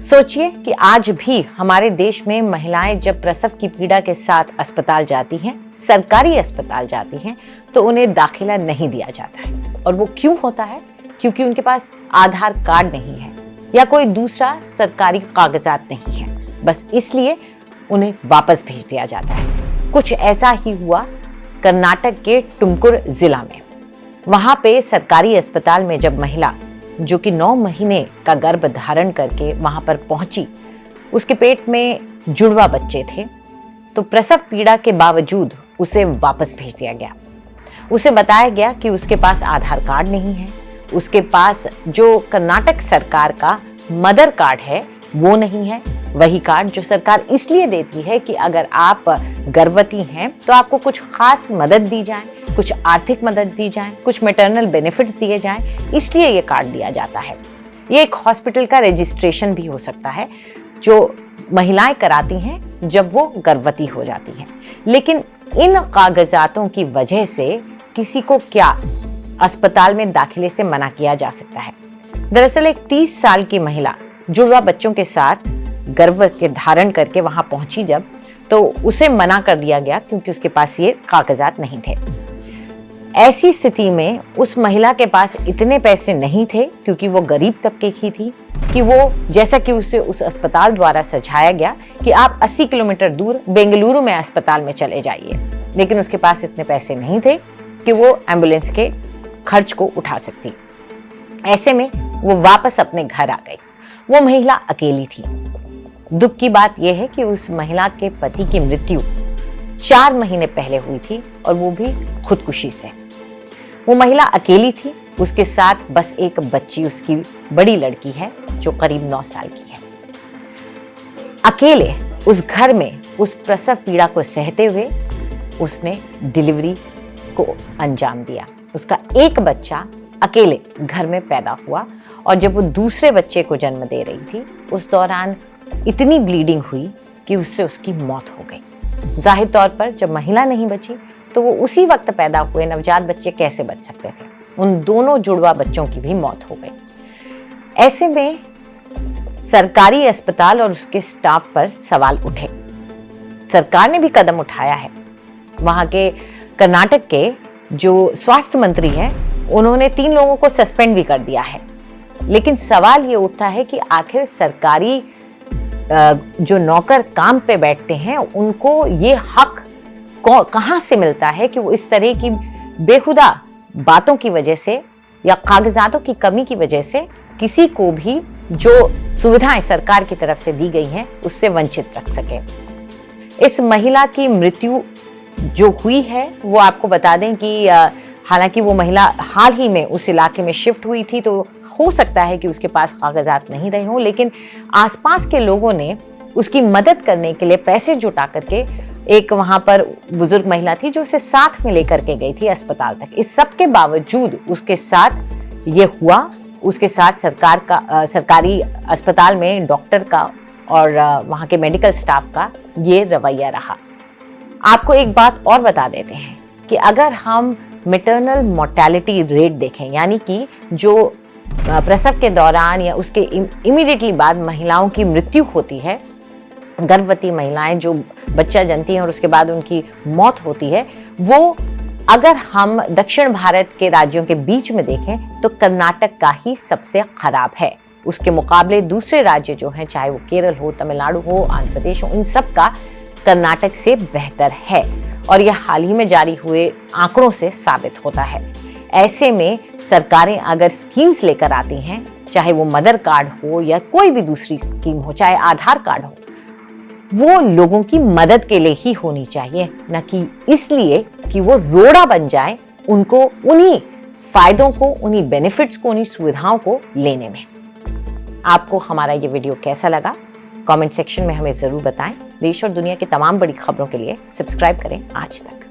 सोचिए कि आज भी हमारे देश में महिलाएं जब प्रसव की पीड़ा के साथ अस्पताल जाती हैं, सरकारी अस्पताल जाती हैं, तो उन्हें दाखिला नहीं दिया जाता है। और वो क्यों होता है? क्योंकि उनके पास आधार कार्ड नहीं है या कोई दूसरा सरकारी कागजात नहीं है। बस इसलिए उन्हें वापस भेज दिया जाता है। कुछ ऐसा ही हुआ कर्नाटक के टुमकुर जिला में। वहां पे सरकारी अस्पताल में जब महिला जो कि 9 महीने का गर्भ धारण करके वहां पर पहुंची, उसके पेट में जुड़वा बच्चे थे, तो प्रसव पीड़ा के बावजूद उसे वापस भेज दिया गया। उसे बताया गया कि उसके पास आधार कार्ड नहीं है, उसके पास जो कर्नाटक सरकार का मदर कार्ड है वो नहीं है, वही कार्ड जो सरकार इसलिए देती है कि अगर आप गर्भवती हैं तो आपको कुछ खास मदद दी जाए, कुछ आर्थिक मदद दी जाए, कुछ मैटरनल बेनिफिट्स दिए जाएं, इसलिए ये कार्ड दिया जाता है। ये एक हॉस्पिटल का रजिस्ट्रेशन भी हो सकता है जो महिलाएं कराती हैं जब वो गर्भवती हो जाती हैं। लेकिन इन कागजातों की वजह से किसी को क्या अस्पताल में दाखिले से मना किया जा सकता है? दरअसल एक 30 साल की महिला जुड़वा बच्चों के साथ गर्भ के धारण करके वहां पहुंची जब, तो उसे मना कर दिया गया क्योंकि उसके पास ये कागजात नहीं थे। ऐसी स्थिति में उस महिला के पास इतने पैसे नहीं थे, क्योंकि वो गरीब तबके की थी, कि वो जैसा कि उसे उस अस्पताल द्वारा समझाया गया कि आप 80 किलोमीटर दूर बेंगलुरु में अस्पताल में चले जाइए। लेकिन उसके पास इतने पैसे नहीं थे कि वो एम्बुलेंस के खर्च को उठा सकती। ऐसे में वो वापस अपने घर आ गई। वो महिला अकेली थी। दुख की बात यह है कि उस महिला के पति की मृत्यु 4 महीने पहले हुई थी, और वो भी खुदकुशी से। वो महिला अकेली थी, उसके साथ बस एक बच्ची, उसकी बड़ी लड़की है जो करीब 9 साल की है। अकेले उस घर में उस प्रसव पीड़ा को सहते हुए उसने डिलीवरी को अंजाम दिया। उसका एक बच्चा अकेले घर में पैदा हुआ, और जब वो दूसरे बच्चे को जन्म दे रही थी, उस दौरान इतनी ब्लीडिंग हुई कि उससे उसकी मौत हो गई। जाहिर तौर पर जब महिला नहीं बची तो वो उसी वक्त पैदा हुए नवजात बच्चे कैसे बच सकते थे? उन दोनों जुड़वा बच्चों की भी मौत हो गई। ऐसे में सरकारी अस्पताल और उसके स्टाफ पर सवाल उठे। सरकार ने भी कदम उठाया है। वहां के कर्नाटक के जो स्वास्थ्य मंत्री हैं, उन्होंने 3 लोगों को सस्पेंड भी कर दिया है। लेकिन सवाल ये उठता है कि आखिर सरकारी जो नौकर काम पे बैठते हैं, उनको ये हक कहां से मिलता है कि वो इस तरह की बेहुदा बातों की वजह से या कागजातों की कमी की वजह से किसी को भी जो सुविधाएं सरकार की तरफ से दी गई हैं उससे वंचित रख सके। इस महिला की मृत्यु जो हुई है वो आपको बता दें कि हालांकि वो महिला हाल ही में उस इलाके में शिफ्ट हुई थी, तो हो सकता है कि उसके पास कागजात नहीं रहे हों, लेकिन आसपास के लोगों ने उसकी मदद करने के लिए पैसे जुटा करके, एक वहां पर बुजुर्ग महिला थी जो उसे साथ में लेकर के गई थी अस्पताल तक। इस सब के बावजूद उसके साथ ये हुआ। उसके साथ सरकारी अस्पताल में डॉक्टर का और वहां के मेडिकल स्टाफ का ये रवैया रहा। आपको एक बात और बता देते हैं कि अगर हम मैटरनल मोर्टेलिटी रेट देखें, यानी कि जो प्रसव के दौरान या उसके इमीडिएटली बाद महिलाओं की मृत्यु होती है, गर्भवती महिलाएं जो बच्चा जनती हैं और उसके बाद उनकी मौत होती है, वो अगर हम दक्षिण भारत के राज्यों के बीच में देखें तो कर्नाटक का ही सबसे खराब है। उसके मुकाबले दूसरे राज्य जो हैं, चाहे वो केरल हो, तमिलनाडु हो, आंध्र प्रदेश हो, इन सब का कर्नाटक से बेहतर है, और यह हाल ही में जारी हुए आंकड़ों से साबित होता है। ऐसे में सरकारें अगर स्कीम्स लेकर आती हैं, चाहे वो मदर कार्ड हो या कोई भी दूसरी स्कीम हो, चाहे आधार कार्ड हो, वो लोगों की मदद के लिए ही होनी चाहिए, न कि इसलिए कि वो रोड़ा बन जाए उनको उन्हीं फायदों को, उन्हीं बेनिफिट्स को, उन्हीं सुविधाओं को लेने में। आपको हमारा ये वीडियो कैसा लगा? कमेंट सेक्शन में हमें जरूर बताएं। देश और दुनिया की तमाम बड़ी खबरों के लिए सब्सक्राइब करें आज तक।